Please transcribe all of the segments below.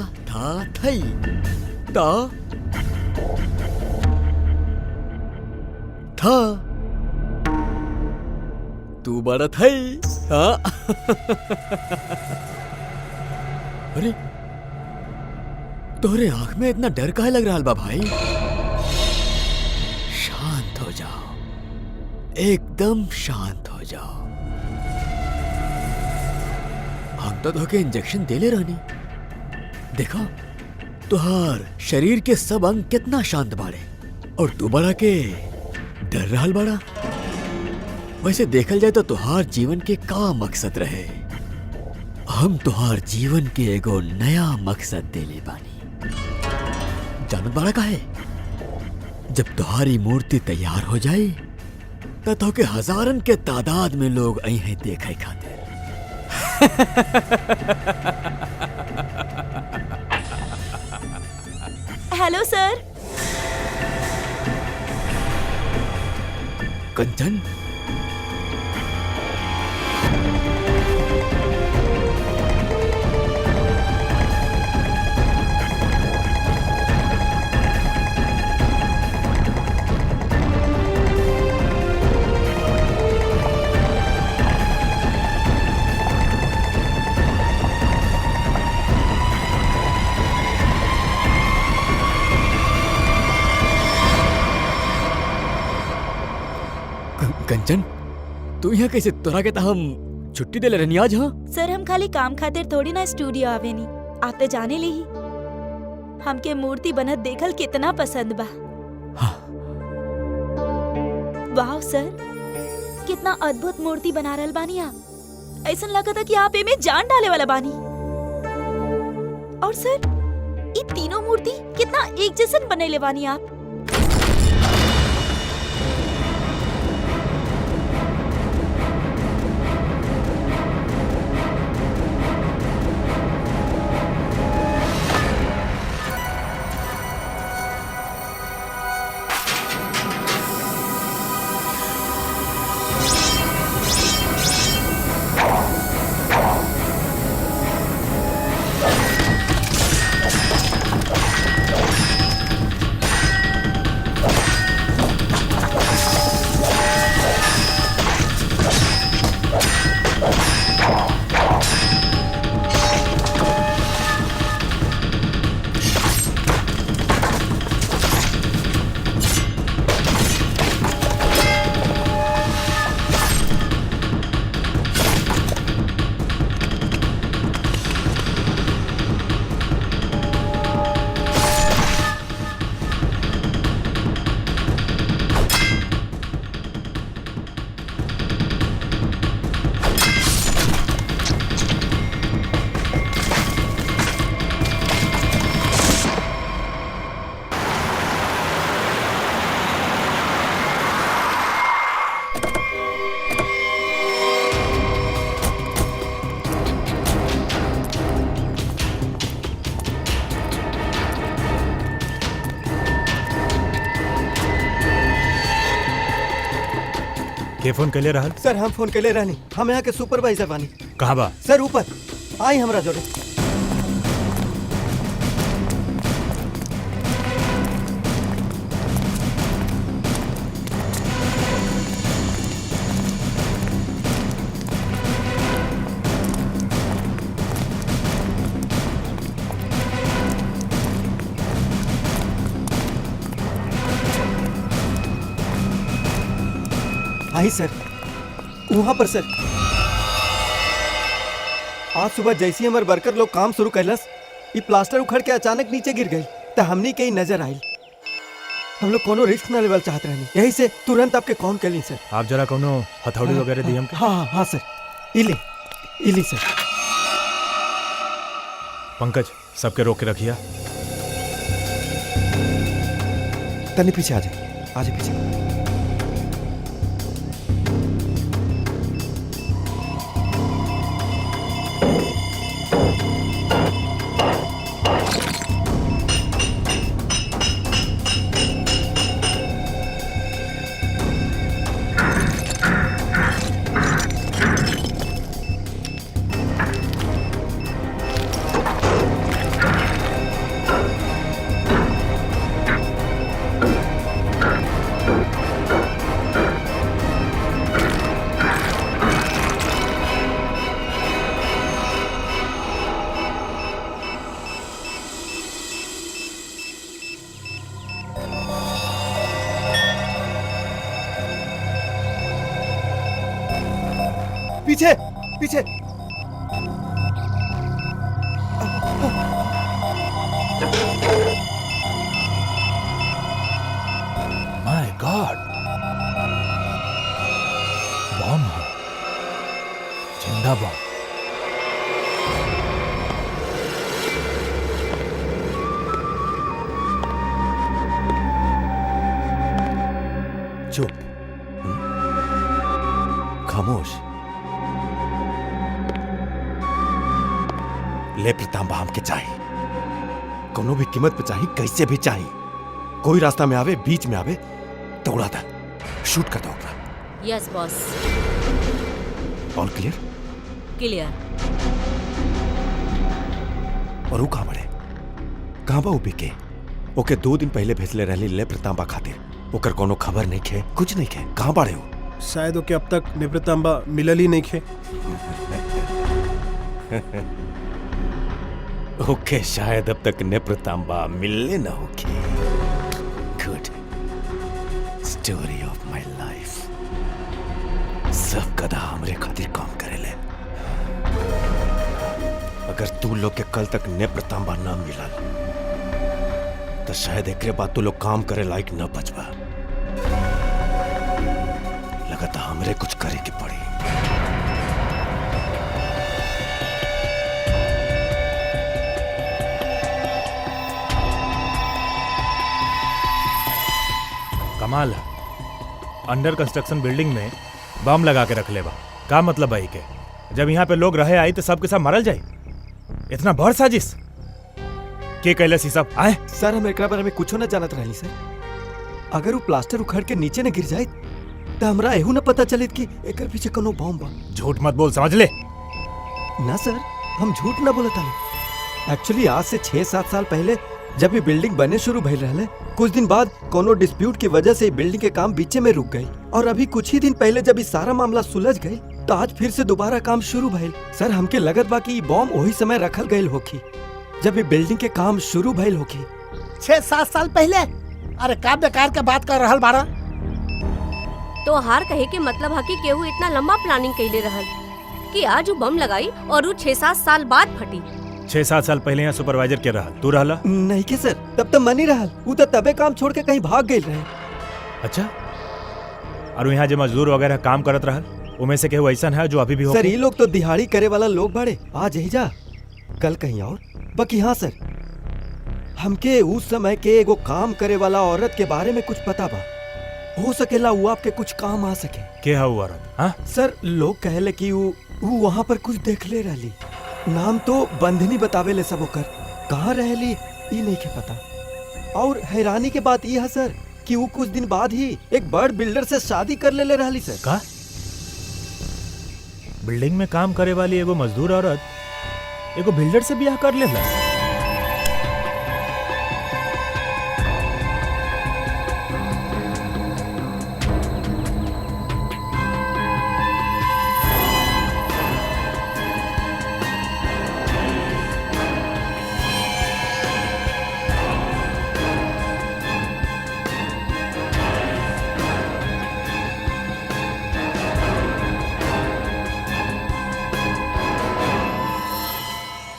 था थई ता था तू बड़ा थई हाँ। अरे तोरे आंख में इतना डर काहे लग रहा बा भाई? शांत हो जाओ, एकदम शांत हो जाओ। हम तो धोके इंजेक्शन दे ले रहनी। देखो तुहार शरीर के सब अंग कितना शांत बाड़े और तू बड़ा के डर रहा बड़ा। वैसे देखल जाए तो तुहार जीवन के का मकसद रहे? हम तुहार जीवन के एगो नया मकसद देले बानी। जानत बड़ा का है? जब तुम्हारी मूर्ति तैयार हो जाए तो के हजारन के तादाद में लोग आई हैं देखे खातिर। हेलो सर। कंचन कंचन तू यहाँ कैसे? तोरा के हम छुट्टी दे ले रहनी आज। हाँ सर, हम खाली काम खातिर थोड़ी ना स्टूडियो आवेनी। आप तो जाने ली हमके मूर्ति बनत देखल कितना पसंद बा। हाँ। वाह सर, कितना अद्भुत मूर्ति बना रहल बानी आप। ऐसा लगा था कि आप एमे जान डाले वाला बानी। और सर, ये तीनों मूर्ति कितना एक जैसन बनैले बानी आप। के फोन कैले रहल? सर हम फोन कैले रहनी। हम यहाँ के सुपरवाइजर बानी। कहाँ बा? सर ऊपर आई हमरा जोड़े। आई सर, वहां पर सर। आज सुबह जैसे ही हमारे वर्कर लोग काम शुरू कैलस, ये प्लास्टर उखड़ के अचानक नीचे गिर गई तो हमनी कहीं नजर आई। हम लोग कोनो रिस्क ना लेवल चाहते रहनी, यही से तुरंत आपके कॉल कर ली सर। आप जरा कोनो हथौड़ी वगैरह दी हमके? हाँ हाँ सर। इली सर। पंकज सबके रोक के रखिया। तनी पीछे आ जाए, आ जाए पीछे। पीछे पीछे। माय गॉड, बॉम्ब है, जिंदा बॉम्ब। चुप, खामोश। ले प्रतांबा हमके चाहिए, कोनो भी कीमत पे चाहिए, कैसे भी चाहिए। कोई रास्ता में आवे, बीच में आवे तो उड़ा दे, शूट कर दो ओकरा। Yes boss. All clear? Clear. और वो कहाँ बड़े, कहाँ बा बिके? ओके 2 दिन पहले भेजले रहली ले प्रतांबा खातिर, ओकर कोनो खबर नहीं खे, कुछ नहीं खे। कहाँ बाड़े हो? शायद ओके अब तक निवृत्तांबा मिलल ही नहीं खे। ओके, शायद अब तक नेप्रतांबा मिलने ना होगी। Good story of my life. सब गधा हमरे खातिर काम करेले। अगर तू लोग के कल तक नेप्रतांबा ना मिलल तो शायद एकरे बाद तू लोग काम करे लायक न बचबा। लगता हमरे कुछ करे की पड़ी। कमाल है, अंडर कंस्ट्रक्शन बिल्डिंग में बम लगा के रख ले बा। का मतलब भाई के जब यहाँ पे लोग रहे आई तो सबके सब मरल जाए? इतना बड़ साजिश के कैले सी सब आए? सर हम एकरा बारे में कुछो न जानत रहली सर। अगर वो प्लास्टर उखड़ के नीचे न गिर जाए तो हमरा एहू न पता चलित कि एकर पीछे कोनो बम बा। झूठ मत बोल, समझ ले। ना सर, हम झूठ न बोलत हनी। एक्चुअली आज से 6-7 साल पहले जब ये बिल्डिंग बने शुरू भइल रहले, कुछ दिन बाद कोनो डिस्प्यूट की वजह से ये बिल्डिंग के काम बीचे में रुक गई। और अभी कुछ ही दिन पहले जब ये सारा मामला सुलझ गई तो आज फिर से दोबारा काम शुरू भइल। सर हमके लगत बा कि ये बॉम्ब वही समय रखल गईल होखी जब ये बिल्डिंग के काम शुरू भइल होखी। 6-7 साल पहले? अरे का बेकार के बात कर रहल बाड़ा। तो हार कहे के मतलब है कि केहू इतना लंबा प्लानिंग कैले रहल कि आज वो बम लगाई और वो 6-7 साल बाद फटी। 6-7 साल पहले यहाँ सुपरवाइजर के रहल, तू रहला? नहीं के सर, तब तो मन ही रहल। वो तो तबे काम छोड़ के कहीं भाग गई रहे। अच्छा, और यहाँ जो मजदूर वगैरह काम करत रहल उनमें से केहू ऐसा है जो अभी भी हो? सर ये लोग तो दिहाड़ी करे वाला लोग बड़े, आज यही जा कल कहीं और। बाकी हाँ सर, हमके उस समय के एगो काम करे वाला औरत के बारे में कुछ पता बा। हो सकेला वो आपके कुछ काम आ सके। के है वो औरत? हाँ सर लोग कहले कि वो वहाँ पर कुछ देख ले रहली। नाम तो बंधनी बतावे ले सब ओकर, कहाँ रहली ये नहीं के पता। और हैरानी के बात यह है सर कि वो कुछ दिन बाद ही एक बड़ बिल्डर से शादी कर ले रहली सर। का? बिल्डिंग में काम करे वाली एगो मजदूर औरत एगो बिल्डर से ब्याह कर लेला?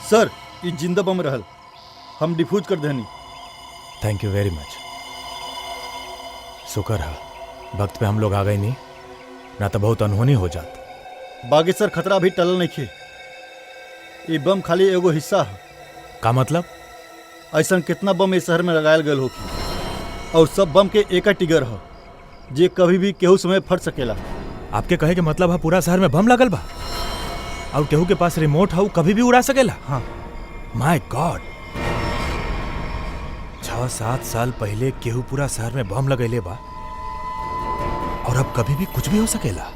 सर ये जिंदा बम रहल, हम डिफ्यूज कर देनी। थैंक यू वेरी मच। शुक्र है वक्त पे हम लोग आ गए, नहीं ना तो बहुत अनहोनी हो जात। बाकी सर खतरा अभी टलल नहीं खे। ये बम खाली एगो हिस्सा है। का मतलब? ऐसा कितना बम इस शहर में लगायल गयल होगी और सब बम के एक टिगर है जे कभी भी केहू समय फट सकेला। आपके कहे के मतलब है पूरा शहर में बम लगल बा और केहू के पास रिमोट है, कभी भी उड़ा सकेला? हाँ। माय गॉड, 6-7 साल पहले केहू पूरा शहर में बम लगैले बा और अब कभी भी कुछ भी हो सकेला।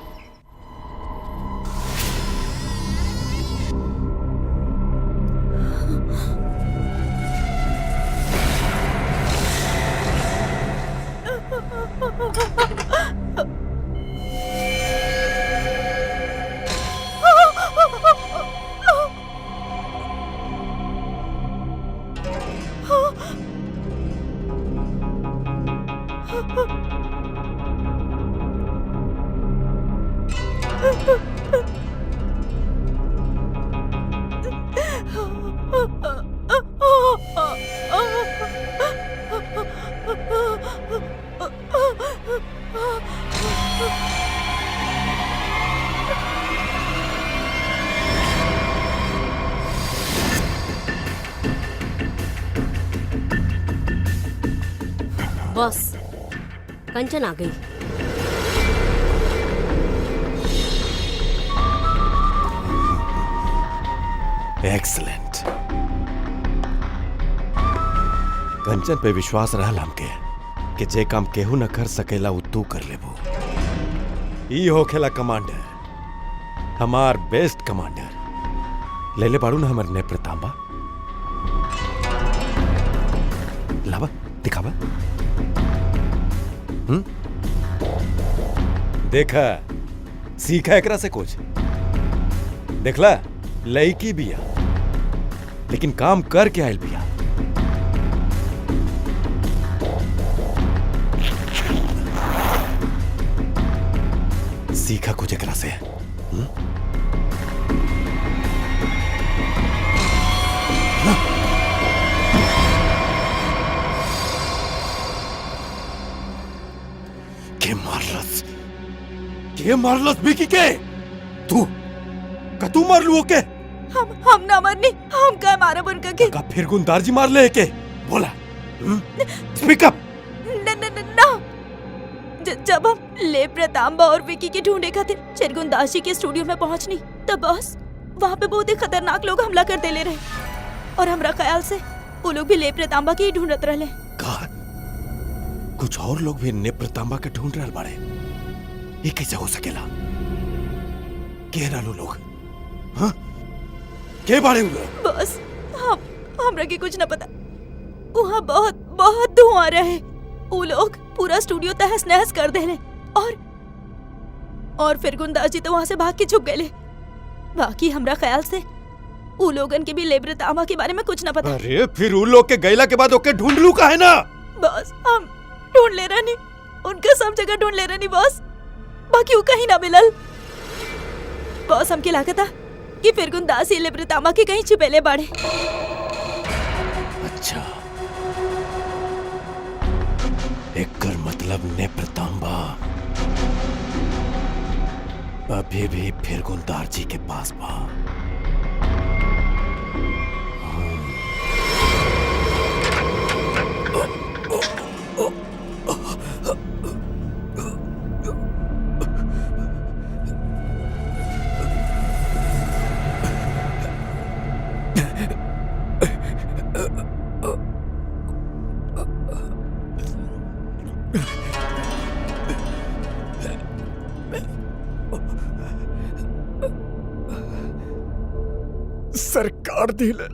बस कंचन आ गई। एक्सीलेंट। कंचन पे विश्वास रहल हमके कि जे काम केहू न कर सकेला उ तू कर लेबो। ई होखेला कमांडर, हमार बेस्ट कमांडर। ले ले बाड़ू ना हमर नेत्र तांबा, लावा दिखावा। देखा, सीखा एकरा से कुछ। देखला, लड़की बिया लेकिन काम करके आयल बिया। सीखा कुछ एकरा से। के मारलस बिकी के? तू मार लू ओके? हम ना मरनी, हम क्या मारे उनका के? का फिर गुंदारजी मार ले के? बोला, स्पीक अप। ना जब हम ले प्रतांबा और विकी के ढूंढे खातिर चिरगुंदाशी के स्टूडियो में पहुंचनी तब बस वहाँ पे बहुत ही खतरनाक लोग हमला कर देले रहे और हमरा ख्याल से वो लोग भी ले प्रतांबा के ही ढूंढत रहे। कुछ और लोग भी नेप्रतांबा के ढूंढ रहे बाड़े। ये कैसे हो सकेला? के डालो लोग? हाँ? के बाड़े हुए? बस हमरा के कुछ न पता। वहाँ बहुत बहुत धुआं रहे। वो लोग पूरा स्टूडियो तहस नहस कर देले और फिर गुंदाजी तो वहाँ से भाग के छुप गए। बाकी हमरा ख्याल से वो लोगन के भी लेब्रतामा के बारे में कुछ न पता। अरे फिर उन लोग के गैला के बाद ओके ढूंढ लू का है ना? बस हम ढूंढ ले रहनी, उनका सब जगह ढूंढ ले रहनी बॉस, बाकी वो कहीं ना मिलल। बॉस हमके लागता कि फिर गुंदासी लेब्रतामा के कहीं छिपेले बाड़े। अच्छा, एकर मतलब नेप्रतांबा अभी भी फिर गुंदारजी के पास बा। सरकार दिले,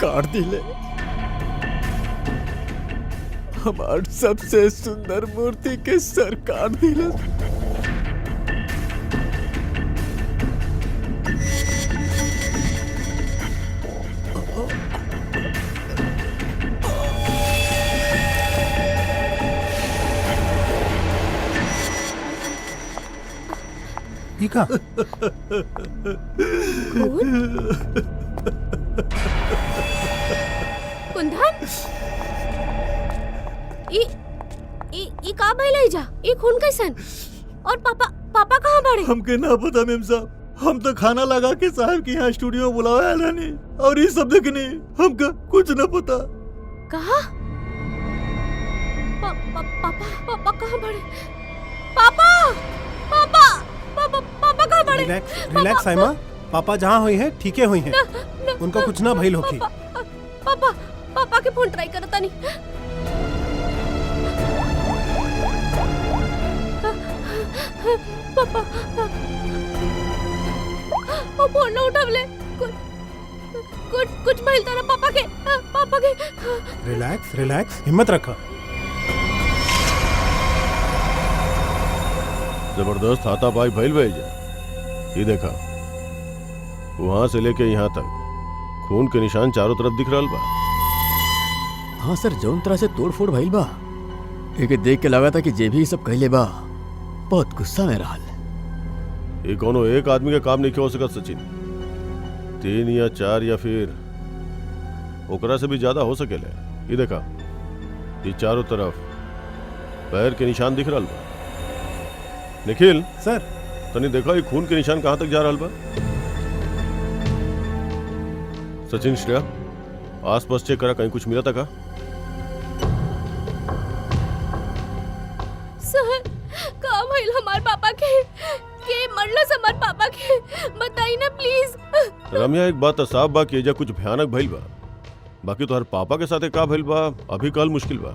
काट दिले हमार सबसे सुंदर मूर्ति के सर काट दिले। ठीक कुंदन, ई का भइले जा? ई खून कैसन? और पापा कहाँ बाड़े? हमके ना पता मेम साहब। हम तो खाना लगा के साहब के यहाँ स्टूडियो बुलाया है नहीं और ये सब देखने हमका कुछ ना पता। कहा? पापा कहाँ बाड़े? पापा कहाँ बाड़े? रिलैक्स साइमा, पापा जहाँ हुई है ठीक है हुई है, उनका कुछ ना भइल होखी। पापा के फोन ट्राई करता नहीं। पापा वो फोन ना उठावले। कुछ भइल तारा पापा के। रिलैक्स, हिम्मत रखा। जबरदस्त हाथापाई भइल भैया। ये देखा, वहां से लेके यहाँ तक खून के निशान चारों तरफ दिख रहा बा। हाँ सर, जौन तरह से तोड़ फोड़ भइल बा, एके देख के लगा था कि जे भी ये सब कहले बा बहुत गुस्सा में रहल। ये कोनो एक आदमी का काम नहीं हो सकत सचिन। 3 या 4 या फिर ओकरा से भी ज्यादा हो सकेले। ये देखा, ये चारों तरफ पैर के निशान दिख रहा बा। निखिल सर, तनी देखा ये खून के निशान कहाँ तक जा रहा बा। सचिन, श्रेया, आसपास चेक करा, कहीं कुछ मिला था का? सर का भइल हमार पापा के मरलस हमार पापा के बताई ना प्लीज। रम्या एक बात तो साफ बा कि एजा कुछ भयानक भइल बा। बाकी तोहर पापा के साथे का भइल बा अभी कल मुश्किल बा।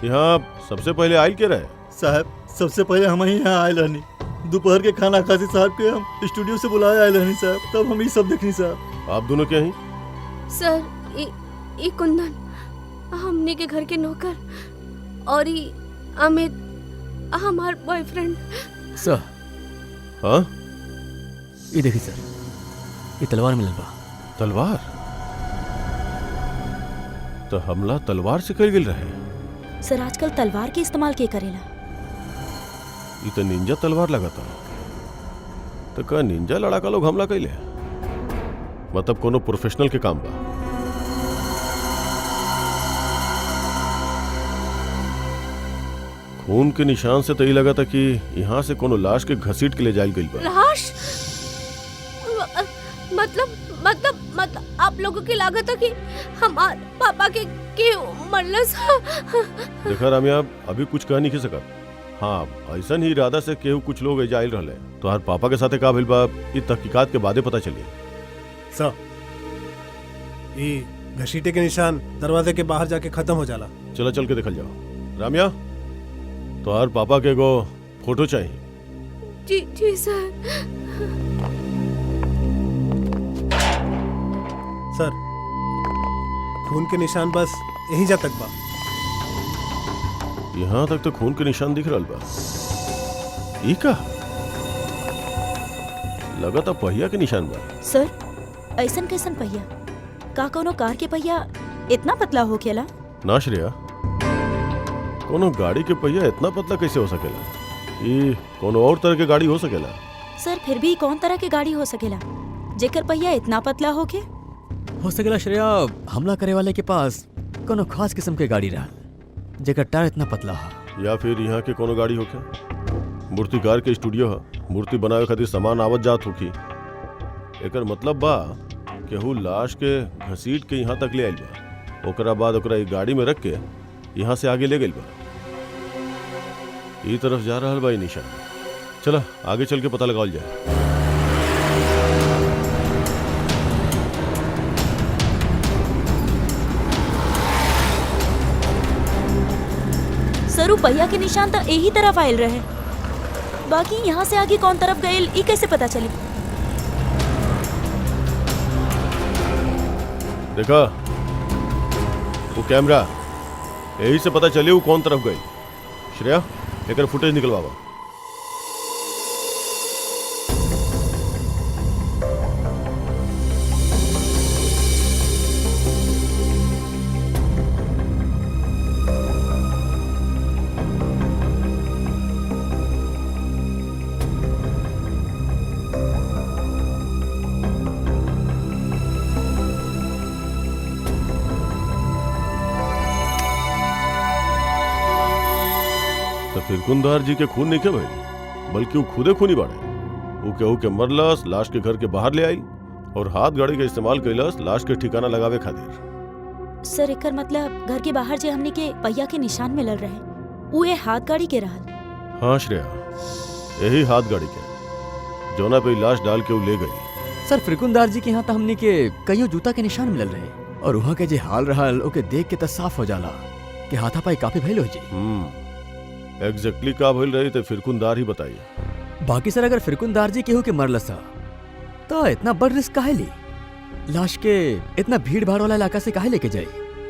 यहाँ सबसे पहले आयल के रहे? साहब सबसे पहले हम ही यहाँ आयल रहनी। दोपहर के खाना खासी साहब के हम स्टूडियो से बुलाए आयल रहनी साहब, तब हम ये सब देखनी साहब। आप दोनों क्या ही? सर ई कुंदन हमने के घर के नौकर और ई अमित हमार बॉयफ्रेंड। सर हाँ ये देखिए सर, ये तलवार मिलल बा। तलवार? तो हमला तलवार से कर गेल रहे। सर आजकल तलवार के इस्तेमाल के करेला? ये तो निंजा तलवार लगाता। तो का निंजा लड़ाका लोग हमला कैले? मतलब कोनो प्रोफेशनल के काम बा। खून के निशान से तो ये लगा था कि यहाँ से कोनो लाश के घसीट के ले जायल गई बा। लाश? मतलब आप लोगों की लागत है कि हमार पापा के मरलस। देखा रामिया अभी कुछ कह नहीं के सकत। हाँ ऐसा ही इरादा से केहू कुछ लोग एजाइल रहले। तो हर पापा के साथे का भइल बा ई तहकीकात के बादे पता चली। सर ये घसीटे के निशान दरवाजे के बाहर जाके खत्म हो जाला। चला चल के देखल जाओ। रामिया तो हर पापा के एगो फोटो चाहिए। जी सर। सर खून के निशान बस यहीं जा तक बा। यहाँ तक तो खून के निशान दिख रहल बा। ई का लगा पहिया के निशान बा। सर ऐसन कैसन पहिया? का कोनो कार के पहिया इतना पतला हो खेला? ना श्रेया, कोनो गाड़ी के पहिया इतना पतला कैसे हो सकेला? ई कोनो और तरह के गाड़ी हो सकेला? सर फिर भी कौन तरह के गाड़ी हो सकेला जेकर पहिया इतना पतला होके? हो सकेला श्रेया हमला करे वाले के पास कोनो खास किस्म के गाड़ी रहा जेकर टायर इतना पतला है। या फिर यहाँ के कोनो गाड़ी होके मूर्तिकार के स्टूडियो है, मूर्ति बनावे खातिर सामान आवत जात होखी। एकर मतलब बा केहू लाश के घसीट के यहाँ तक ले आइल बा, ओकरा बाद ओकरा एक गाड़ी में रख के यहाँ से आगे ले गइल बा। ई तरफ जा रहल बा ई निशान। चला आगे चल के पता लगावल जाए। सरू पहिया के निशान तो यही तरफ आयल रहे, बाकी यहाँ से आगे कौन तरफ गए ई कैसे पता चली? देखा वो कैमरा, यही से पता चले वो कौन तरफ गई। श्रेया एकर फुटेज निकलवावा। तो फिरकुंदार जी के खून नहीं के भाई, बल्कि वो खुदे खूनी बाड़े। वो केहू के मरलस, लाश के घर के बाहर ले आई और हाथ गाड़ी का इस्तेमाल कैलस लाश के ठिकाना लगावे खातिर। सर एकर मतलब घर के बाहर जे हमने के पहिया के निशान मिलल रहे वो ये हाथ गाड़ी के रहल। हाँ श्रेया यही हाथ गाड़ी के जोना पे लाश डाल के वो ले गई। सर फिरकुंदार जी के यहाँ तो हमने के कईयों जूता के निशान मिलल रहे और वहाँ के जे हाल रहल ओके देख के तो साफ हो जाला कि हाथापाई काफी भइल हो जी। एग्जैक्टली का भइल रही तो फिरकुंदार ही बताइए। बाकी सर अगर फिरकुंदार जी केहू के मरलसा तो इतना बड़ रिस्क काहे ली? लाश के इतना भीड़ भाड़ वाला इलाका से काहे लेके जाए?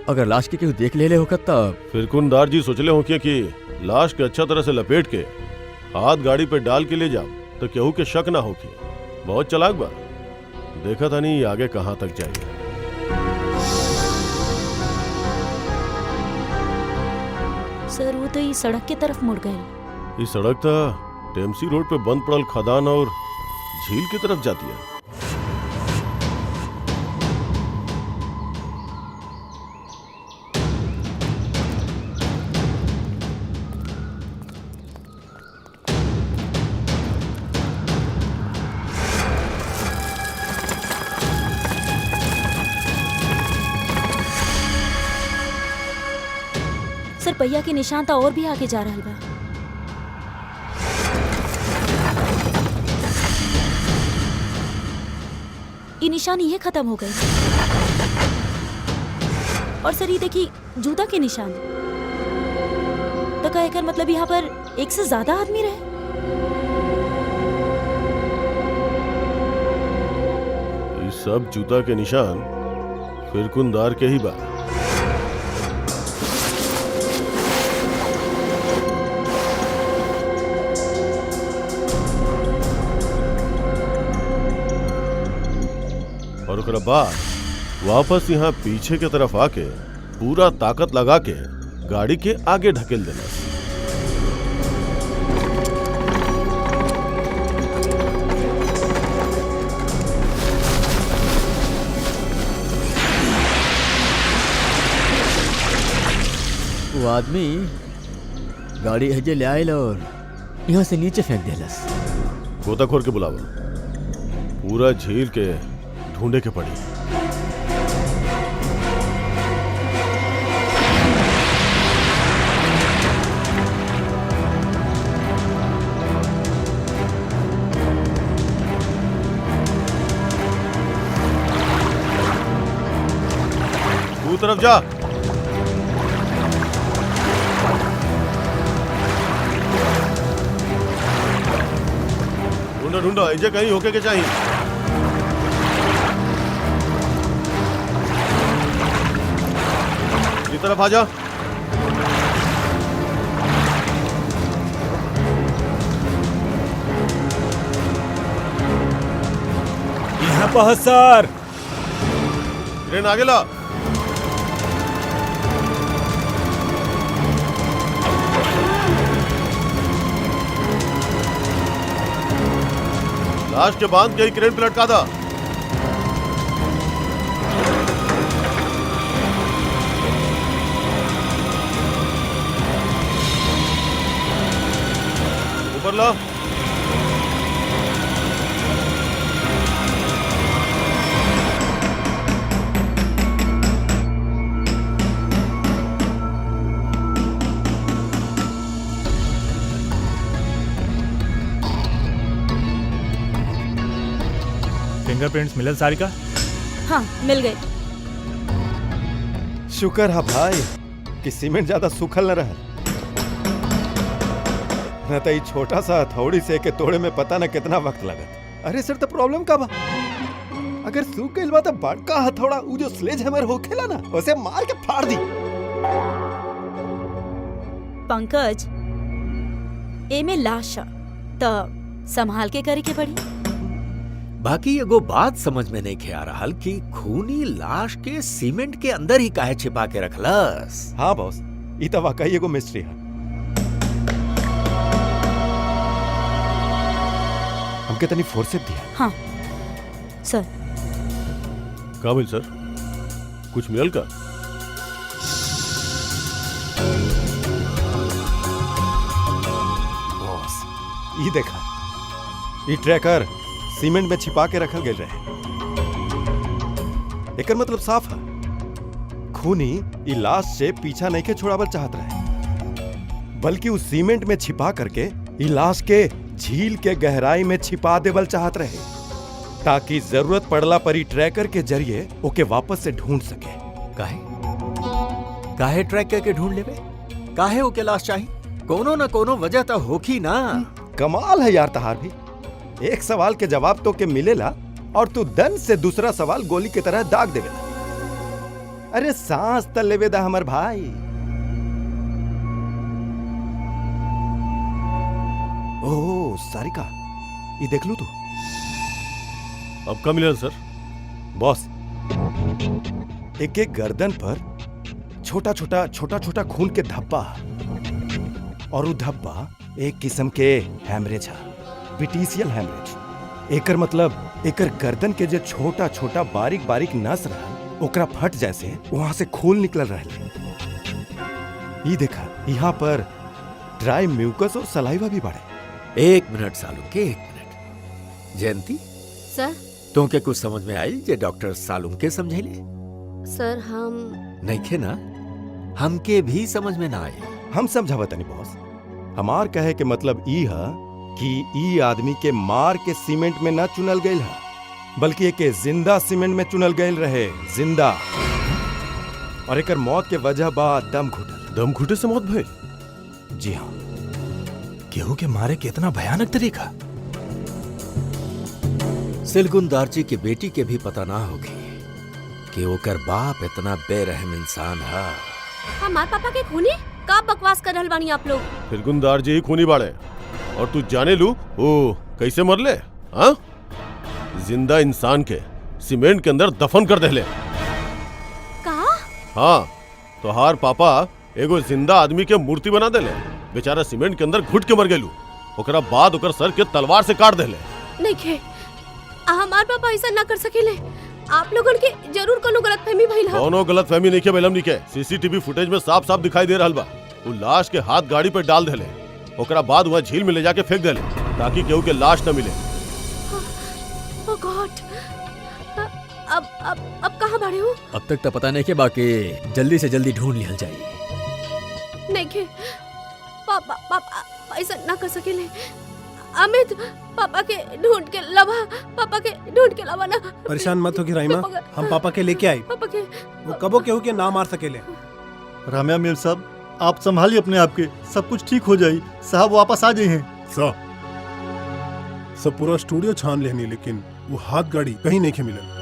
अगर लाश के केहू देख ले होकर तब फिरकुंदार जी सोचले हो कि लाश के अच्छा तरह से लपेट के हाथ गाड़ी पे डाल के ले जाओ तो केहू के शक ना होगी। बहुत चलाक बा। देखा था नहीं आगे कहाँ तक जाएगा। सर वो तो ये सड़क के तरफ मुड़ गए। ये सड़क था टेमसी रोड पे बंद पड़ल खदान और झील की तरफ जाती है। सर पहिया के निशान तो और भी आगे जा रहा बा। ये निशान ये खत्म हो गए। और सर ये देखिए जूता के निशान। तो का एकर मतलब यहाँ पर एक से ज्यादा आदमी रहे। ये सब जूता के निशान फिरकुंदार के ही बा। और ओकरा बाद वापस यहाँ पीछे के तरफ आके पूरा ताकत लगा के गाड़ी के आगे ढकेल देना। वो आदमी गाड़ी हजे ले आयल और यहाँ से नीचे फेंक देलस। गोताखोर के बुलावा, पूरा झील के ढूंढे के पड़ी। तू तरफ जा। ढूंढो ढूंढो, ऐसे कहीं होके के चाहिए। इस तरफ आ जा। यहाँ पहुंच सर। ट्रेन आगे ला। लाश के बांध के क्रेन पे लटका था। ऊपर ला। फिंगरप्रिंट्स मिलल सारिका? हाँ मिल गए। शुक्र है भाई कि सीमेंट ज्यादा सूखल न रहा, न तो छोटा सा हथौड़ी से के तोड़े में पता न कितना वक्त लगत। अरे सर तो प्रॉब्लम का बा, अगर सूख गइल बा तो बड़का हथौड़ा उ जो स्लेज हैमर होखेला ना उसे मार के फाड़ दी। पंकज ए में लाश तो संभाल के करे के पड़ी। बाकी एगो बात समझ में नहीं आ रहा कि खूनी लाश के सीमेंट के अंदर ही काहे छिपा के रखलस। हाँ बॉस, ई तो वाकई एगो मिस्ट्री है। हमके तनी फोर्सेप दिया। हाँ सर। काबिल सर, कुछ मिलल का? बॉस ई देखा, ई ट्रैकर सीमेंट में छिपा के रखल गए रहे। एकर मतलब साफ है, खूनी ई लाश से पीछा नहीं के छुड़ावल चाहत रहे, बल्कि उस सीमेंट में छिपा करके ई लाश के झील के गहराई में छिपा देवल चाहत रहे, ताकि जरूरत पड़ला पर ई ट्रैकर के जरिए ओके वापस से ढूंढ सके। काहे ट्रैक करके ढूंढ लेवे? काहे ओके लाश चाहिए? कोनो न कोनो वजह तो होखी ना। कमाल है यार तहार भी, एक सवाल के जवाब तो के मिलेला और तू दन से दूसरा सवाल गोली की तरह दाग देवेला। अरे सांस त लेवे दा हमर भाई। ओह सारिका, ये देख लू तू। अब का मिलल सर? बॉस एक एक गर्दन पर छोटा छोटा खून के धब्बा, और वो धब्बा एक किस्म के हैमरेज है, पिटीसियल हैमरेज। एकर मतलब एकर गर्दन के जो छोटा छोटा बारीक बारीक नस रहल ओकरा फट जैसे वहां से खून निकल रहल। ये देखा यहाँ पर ड्राई म्यूकस और सलाइवा भी बढ़े। एक मिनट सालूम के, एक मिनट। जयंती सर। तुमके कुछ समझ में आई जे डॉक्टर सालूम के समझेले? सर हम नहीं खे ना, हमके भी समझ में ना आई। हम समझावत नहीं बॉस, हमार कहे के मतलब ई है कि ई आदमी के मार के सीमेंट में न चुनल गई है, बल्कि एके जिंदा सीमेंट में चुनल गयल रहे, जिंदा। और एकर मौत के वजह बा दम घुटल। दम घुटे से मौत भइल? जी हाँ। केहू के मारे के इतना भयानक तरीका? सिलगुंदारजी की बेटी के भी पता ना होगी कि ओकर बाप इतना बेरहम इंसान है। हमार पापा के खूनी? का बकवास कर रहल बानी आप लोग? फिरगुंदार जी ही खूनी बाड़े। और तू जाने लू ओ कैसे मरले? हाँ, जिंदा इंसान के सीमेंट के अंदर दफन कर देले। का? हाँ, तोहार पापा एगो जिंदा आदमी के मूर्ति बना देले। बेचारा सीमेंट के अंदर घुट के मर गेलू। ओकरा बाद ओकर सर के तलवार से काट देले। नहीं खे, हमार पापा ऐसा ना कर सकेले। आप लोगन के जरूर कोनो गलतफहमी भइल ह। कोनो गलतफहमी नहीं के बेलम नहीं के। सीसीटीवी फुटेज में साफ साफ दिखाई दे रहल बा। वो लाश के हाथ गाड़ी पर डाल देले, ओकरा बाद वह झील में ले जाके फेंक देले ताकि केहू के लाश न मिले। ओह गॉड, अब कहाँ बाड़े हो? अब तक तो पता नहीं के, बाकी जल्दी से जल्दी ढूंढ लिहल जाई। नहीं खे, पापा ऐसा ना कर सकेले। अमित, पापा के ढूंढ के लावा, पापा के ढूंढ के लावा ना। परेशान मत हो कि राइमा, हम पापा के लेके आए। पापा के वो कबो केहू के ना मार सकेले। राम्या मीर साहब, आप संभालिए अपने आप के, सब कुछ ठीक हो जाई। साहब वापस आ जाए हैं। सब पूरा स्टूडियो छान लेनी, लेकिन वो हाथ गाड़ी कहीं नहीं के मिलल।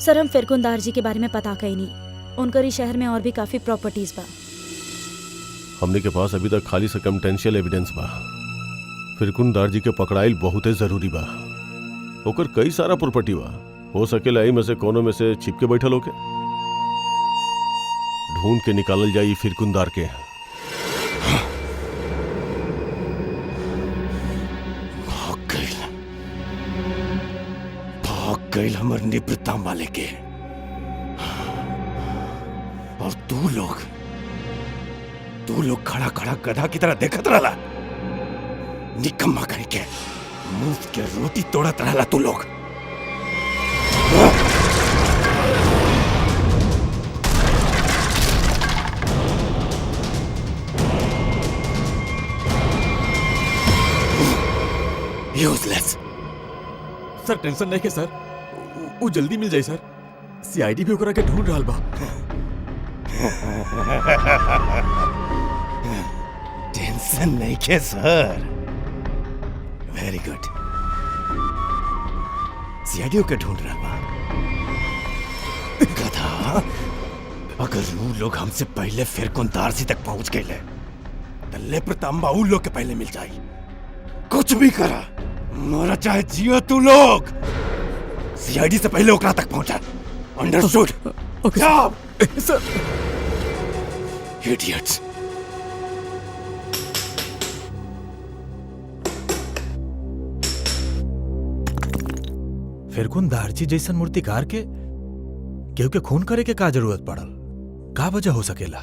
सर हम फिरगुंदार जी के बारे में पता कही नहीं। उनकर ही शहर में और भी काफी प्रॉपर्टीज बा। हमने के पास अभी तक खाली सर्कमटेंशियल एविडेंस बा। फिरगुंदार जी के पकड़ाइल बहुत जरूरी बा। ओकर कई सारा प्रॉपर्टी बा। हो सकेला में से कोनो में से छिप के बैठल होके। ढूंढ के निकालल जाई फिरगुंदार के। भाग गईल हमर निवृत्तांबा लेके। और तू लोग खड़ा खड़ा गधा की तरह देखत रहला। निकम्मा करके मुफ्त के रोटी तोड़त रहला तू लोग। यूजलेस। सर टेंशन नहीं के सर, वो जल्दी मिल जाए सर। सीआईडी भी ओकरा के ढूंढ रहल बा। टेंशन नहीं के सर। Very good. सीआईडी के ढूंढ रहा बा। गधा, अगर वो लोग हमसे पहले फिरगुंदारजी तक पहुंच गए तो लेप्रतांबा उ लोग के पहले मिल जाए। कुछ भी करा, मरा चाहे जियो तू लोग, सीआईडी से पहले ओकरा तक पहुंचा। अंडरस्टूड? सर। इडियट्स। फिरगुंदार जी जैसन मूर्तिकार के केहू के खून करे के का जरूरत पड़ल? का वजह हो सकेला?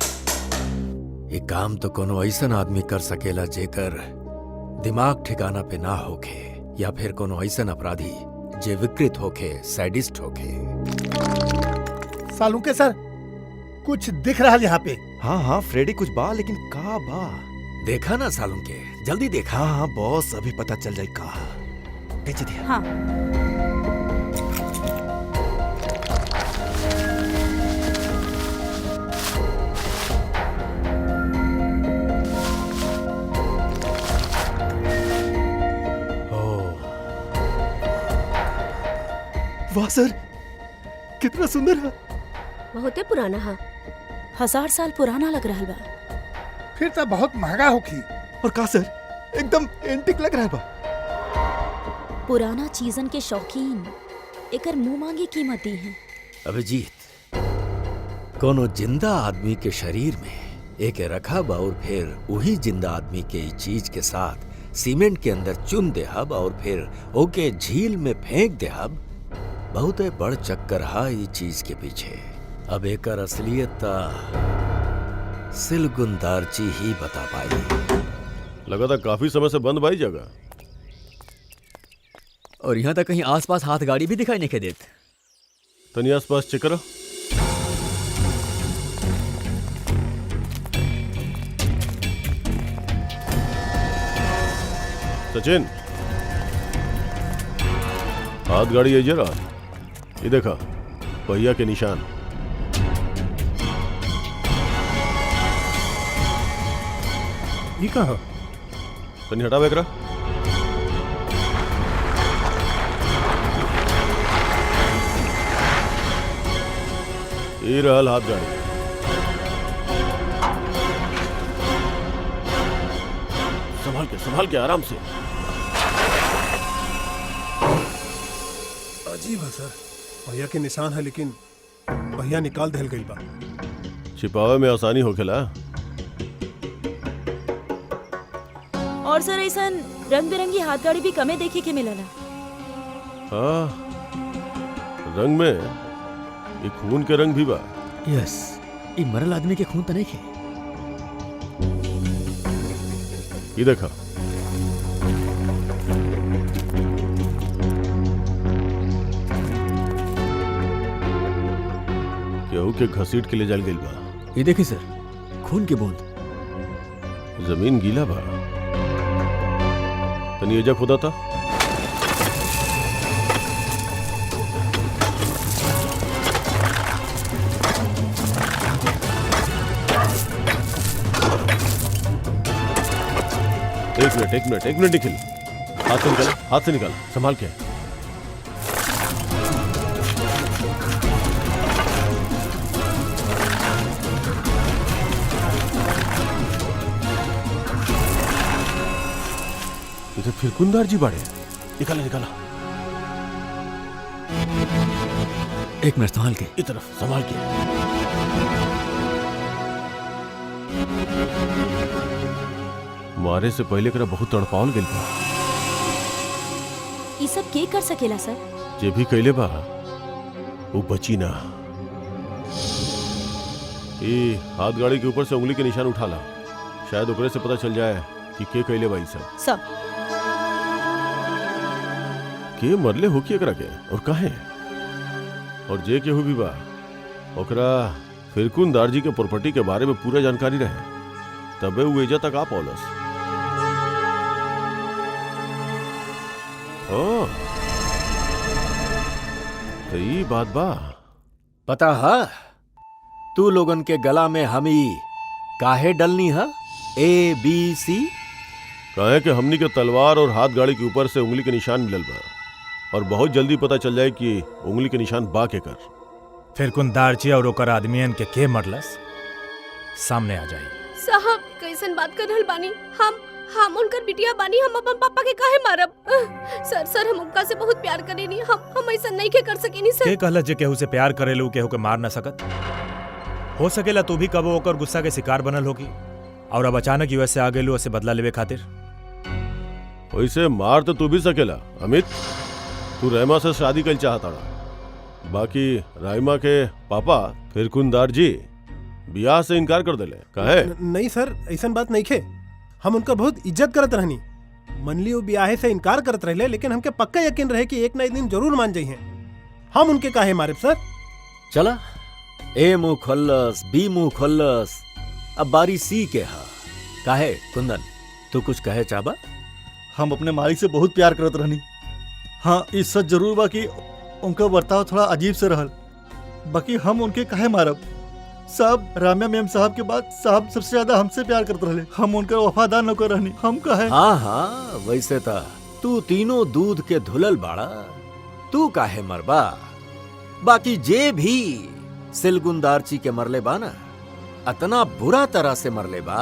ये काम तो कोनो ऐसन आदमी कर सकेला जेकर दिमाग ठिकाना पे ना होखे, या फिर कोनो ऐसन अपराधी जे विकृत होखे, सैडिस्ट होखे। सालू के सर, कुछ दिख रहा है यहाँ पे। हाँ फ्रेडी, कुछ बा, लेकिन का बा? देखा ना सालों के, जल्दी देखा। हाँ बॉस, अभी पता चल जाए का। भेज दिया। हाँ। वाह सर, कितना सुंदर है। बहुते पुराना है। 1000 साल पुराना लग रहा बा। फिर तो बहुत महंगा होगी। और का सर, एकदम एंटिक लग रहा है बा। पुराना चीजन के शौकीन एकर मुंह मांगी कीमत दी है। अभिजीत, कोनो जिंदा आदमी के शरीर में एक रखा बा और फिर वही जिंदा आदमी के चीज के साथ सीमेंट के अंदर चुन देहब और फिर ओके झील में फेंक देहब। बहुत बड़ चक्कर है ये चीज के पीछे। अब एकर असलियत सिलगुंदार जी ही बता पाई। लगा था काफी समय से बंद भाई जगह। और यहाँ तक कहीं आसपास हाथ गाड़ी भी दिखाई नहीं के देत। तनी आसपास चेक करो। सचिन, हाथ गाड़ी है जरा, ये देखा पहिया के निशान। ये कहा तनी हटावे एकरा। ये रहल हाथ गाड़ी। संभाल के आराम से। अजीब है सर, भैया के निशान है लेकिन भैया निकाल देल गई बा। छिपावे में आसानी होखेला। और सर ऐसा रंग बिरंगी हाथ गाड़ी भी कमे देखे के मिलला। हाँ, रंग में ये खून के रंग भी बा। यस, ये मरल आदमी के खून तो नहीं खे। ये देखा, केहू के घसीट के ले जाल गइल बा। ये देखिए सर, खून की बूंद। जमीन गीला बा। तनी एजा खुदा था। एक मिनट निखिल, हाथ से निकाल, संभाल के। इधर फिर कुंदार जी बाड़े। निकाला। एक मिनट संभाल के। इस तरफ संभाल के। मारे से पहले करा बहुत तड़पावल गइल बा। ये सब के कर सकेला सर? जे भी कइले बा वो बची ना। ये हाथ गाड़ी के ऊपर से उंगली के निशान उठाला, शायद ओकरे से पता चल जाए कि के कइले बा। ई सब के मरले हो कि एकरा के और काहे, और जे केहू भी बा ओकरा फिरकुंदार जी के प्रॉपर्टी के बारे में पूरा जानकारी रहे, तबे वो एजा तक आ पौलस। ओ, तो ई बात बा। पता है तू लोगन के गला में हमी काहे डलनी है? ABC। कहे कि हमनी के तलवार और हाथ गाड़ी के ऊपर से उंगली के निशान मिलल बा, और बहुत जल्दी पता चल जाए कि उंगली के निशान बा के कर। फिर कुंदारची और ओकर आदमियन के मरलस सामने आ जाई। साहब कैसन बात कर रहल बानी? हम उनकर बिटिया बानी, हम अपन पापा के काहे मारब? सर हम उनका से बहुत प्यार करेनी, हम ऐसा नहीं के कर सकेनी सर। के कहला जे केहू से प्यार करेलू केहू के मार ना सकत? हो सकेला तू भी कबो ओकर गुस्सा के शिकार बनल होगी और अब अचानक यूएस से आ गेलू उसे बदला लेवे खातिर। वैसे मार तो तू भी सकेला अमित। तू रहमा से शादी कर चाहता ना, बाकी राइमा के पापा फिरकुंदार जी बियाह से इनकार कर देले। काहे? नहीं सर, ऐसा बात नहीं खे। हम उनका बहुत इज्जत करत रहनी। मनली वो बियाहे से इनकार करत रहे, लेकिन हमके पक्का यकीन रहे कि एक ना एक दिन जरूर मान जाइए। हम उनके काहे मारे सर? चला, ए मुंह खोलस, बी मुंह खोलस, अब बारी सी के हा। काहे कुंदन, तू कुछ कहे चाहबा? हम अपने मालिक से बहुत प्यार करत रहनी। हाँ, ई सच जरूर बा कि उनका बर्ताव थोड़ा अजीब से रहल, बाकी हम उनके काहे मारब? साहब, रामिया मैम साहब के बाद साहब सबसे ज्यादा हमसे प्यार करते रहे। हम उनका वफादार नौकर रहनी। हम काहे? हाँ, वैसे था तू तीनों दूध के धुलल बाड़ा, तू काहे मरबा? बाकी जे भी सिलगुंदारची के मरले बा ना, अतना बुरा तरह से मरले बा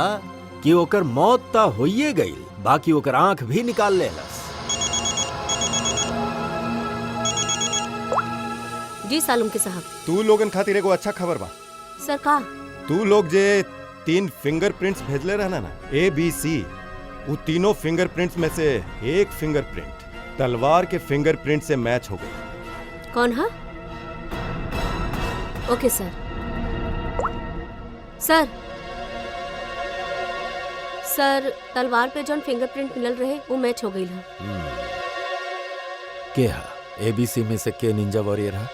कि ओकर मौत ता होइए गई, बाकी ओकर आंख भी निकाल लेलस। जी सालुम के साहब। तू लोगन खातिर एगो अच्छा खबर बा। सर का? तू लोग जे 3 फिंगरप्रिंट्स भेजले रहना ना, ABC, वो तीनों फिंगरप्रिंट्स में से एक फिंगरप्रिंट तलवार के फिंगरप्रिंट से मैच हो गई। कौन है? ओके सर। सर तलवार पे जौन फिंगरप्रिंट मिलल रहे वो मैच हो गई है। के हा ABC में से के निंजा वॉरियर हा?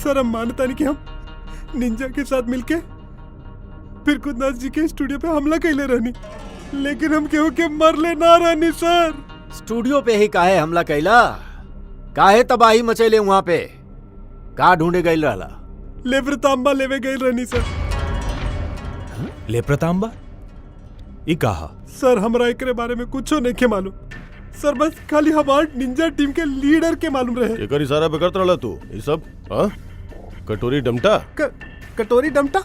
सर हम मानता नहीं कि हम निंजा के साथ मिलके फिर कुदनाथ जी के स्टूडियो पे हमला कैले रहनी, लेकिन हम केहू के मरले ना रहनी सर। स्टूडियो पे ही काहे हमला कैला? काहे तबाही मचैले वहां पे? का ढूंढे गइल रहला? लेप्रतांबा लेवे गए रहनी सर। लेप्रतांबा ई कहा? सर हमरा एकरे बारे में कुछो नहीं के मालूम सर, बस खाली हमार निंजा टीम के लीडर के मालूम रहे। एकर इशारा पे करत रहला तू ये सब? हाँ, कटोरी डमटा? कटोरी डमटा?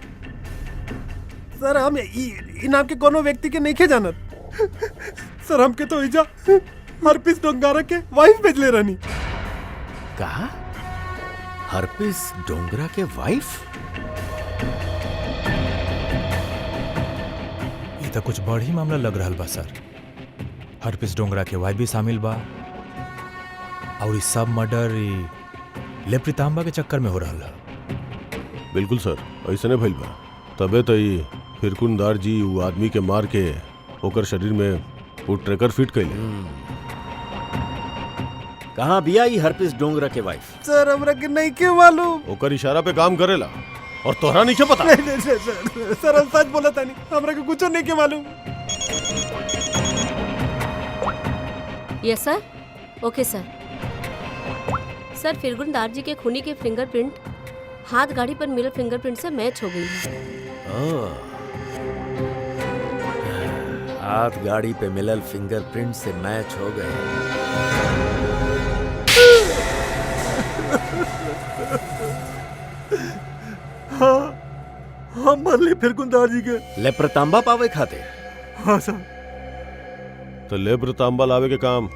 सर हम ई नाम के कोनो व्यक्ति के नहीं के जानत सर। हमके तो इजा हरपिस डोंगारा के वाइफ भेजले रहनी। कहा? हरपिस डोंगरा के वाइफ? ये तो कुछ बड़ ही मामला लग रहा बा सर। हरपिस डोंगरा के वाइफ भी शामिल बा और इस सब मर्डर लेप्रितांबा के चक्कर में हो रहा है। बिल्कुल सर, ऐसे ने भइल बा। तबे तो ये फिरकुंदार जी वो आदमी के मार के ओकर शरीर में वो ट्रैकर फिट कैले। कहाँ बिया ई हरपिस डोंगरा के वाइफ? सर हमरा के नहीं के मालूम। ओकर इशारा पे काम करेला और तोहरा नहीं के पता? नहीं सर हम सच बोला था नहीं, हमरा के कुछो नहीं के मालूम। यस सर। ओके सर। सर फिरगुनदार जी के खूनी के फिंगरप्रिंट हाथ गाड़ी पर मिलर फिंगरप्रिंट से मैच हो गई है। हाथ गाड़ी पे मिलल फिंगरप्रिंट से मैच हो गए। हम मर ली फिरकुंदार जी के। लेप्रतांबा पावे खाते? हाँ सर। तो लेप्रतांबा लावे के काम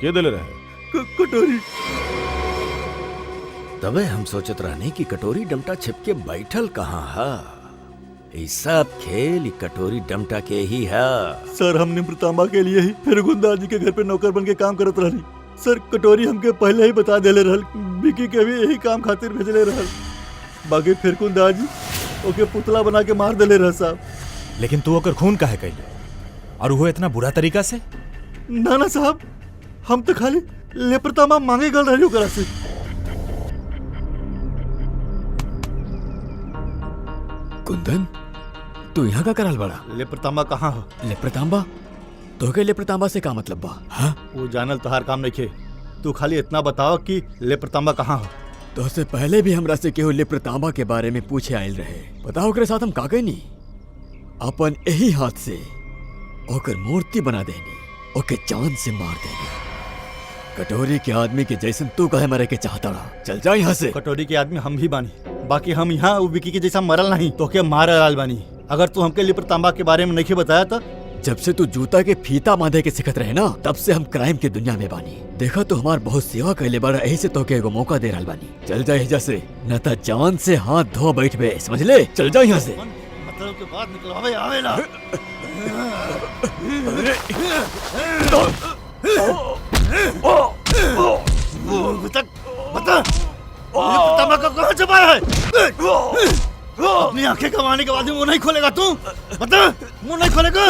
के दिले रहे? कटोरी। तबे हम सोचत रहने कि कटोरी डमटा छिपके बैठल कहाँ है। ये सब खेल ई कटोरी डमटा के ही है। सर हम निम्रतांबा के लिए ही फिरकुंदार जी के घर पे नौकर बन के काम करत रही। सर कटोरी हमके पहले ही बता देले रहल, बिकी के भी यही काम खातिर भेजले रहल। बाकी फिरकुंदार जी ओके पुतला बना के मार देले रह साहब। लेकिन तू ओकर खून काहे कैले और वो इतना बुरा तरीका से? ना ना साहब, हम तो खाली लेप्रतांबा मांगे गल रही ओकरा से। कुंदन तू यहाँ का करल बड़ा? लेप्रतांबा कहाँ है? लेप्रतांबा? तो के लेप्रतांबा से का मतलब बा? हाँ? वो जानल तोहार काम नहीं खे। तू खाली इतना बताओ कि लेप्रतांबा कहाँ है। तो उससे पहले भी हमरा से केहू लेप्रतांबा के बारे में पूछे आयल रहे। बताओ ओकरे साथ हम का कहनी? अपन यही हाथ से ओकर मूर्ति बना देनी, ओके चांद से मार देनी। कटोरी के आदमी के जैसन तू कहे मरे के चाहता रहा। चल जा यहाँ से। कटोरी के आदमी हम भी बानी, बाकी हम यहाँ वो विकी के जैसा मरल नहीं तो के मारल बानी। अगर तू हमके लेप्रतांबा के बारे में नहीं बताया था। जब से तू जूता के फीता बांधे के सिखत रहे ना, तब से हम क्राइम की दुनिया में बानी। देखा तो हमार बहुत सेवा कैले बड़ा, यही से तो के एगो मौका दे रहल बानी। चल जा यहाँ से, न तो जान से हाथ धो बैठ बे, समझ ले? चल जा यहाँ से। मतलब के बाद निकलवावे आवेला। बता लेप्रतांबा का कहाँ छुपाया है? अपनी आंखें कमाने के बाद भी मुंह नहीं खोलेगा तू? बता, मुंह नहीं खोलेगा?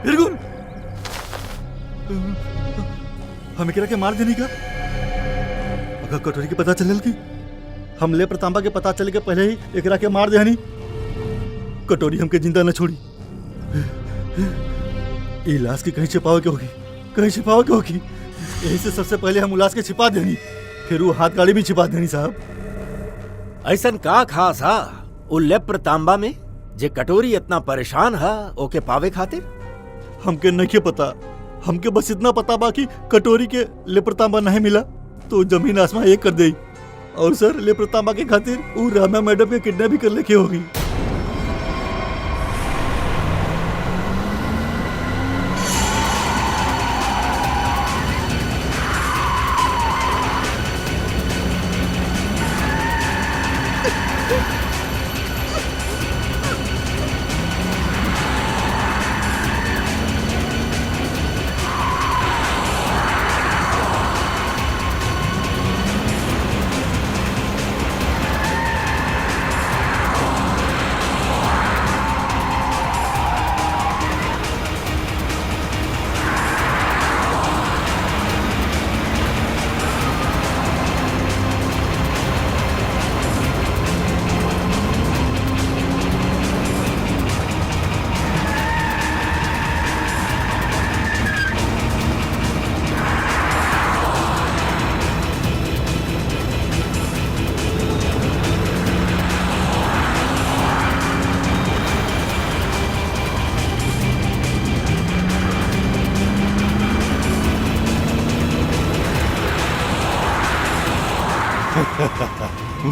फिरगुन हमें कह के मार देने का? अगर कटोरी के पता चलल कि हम लेप्रतांबा के पता चले के पहले ही एकरा के मार देहनी, कटोरी हमके जिंदा न छोड़ी। ये लाश की कहीं छिपावे के होगी, कहीं छिपावे के होगी। यही से सबसे पहले हम लाश के छिपा देनी, फिर वो हाथ गाड़ी भी छिपा देनी। साहब ऐसन का खास हा उ लेप्रतांबा में जे कटोरी इतना परेशान है ओके पावे खातिर? हमके नहीं पता। हमके बस इतना पता बा कि कटोरी के लेप्रतांबा नहीं मिला तो जमीन आसमान एक कर दे। और सर लेप्रतांबा के खातिर वो रामा मैडम के किडनैप भी कर लेके होगी।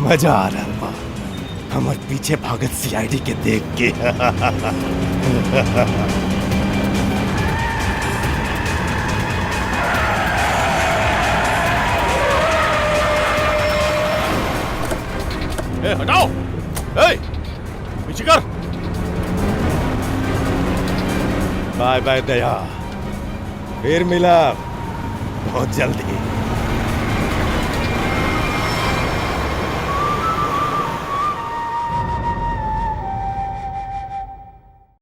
मजा आ रहा बा हमार पीछे भागत सीआईडी के देख के। हटाओ, पीछे कर। बाय बाय दया, फिर मिला बहुत जल्दी।